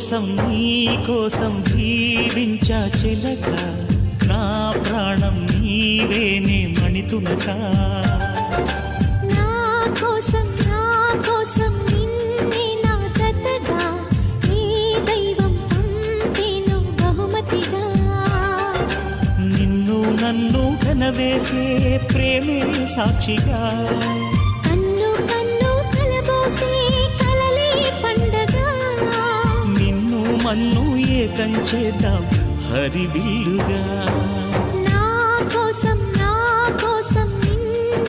నీ కోసం జీవించా చిలక నా ప్రాణం నీవేనే మణితునక నా కోసం నిన్నే నా జతగా నీ దైవం పంపేను బహుమతిగా నిన్ను నన్ను కనవేసే ప్రేమే సాక్షిగా కన్ను కలబోసే కలలే పండగ నిన్ను మన్ను ఏకం చేద్దాం హరివిల్లుగా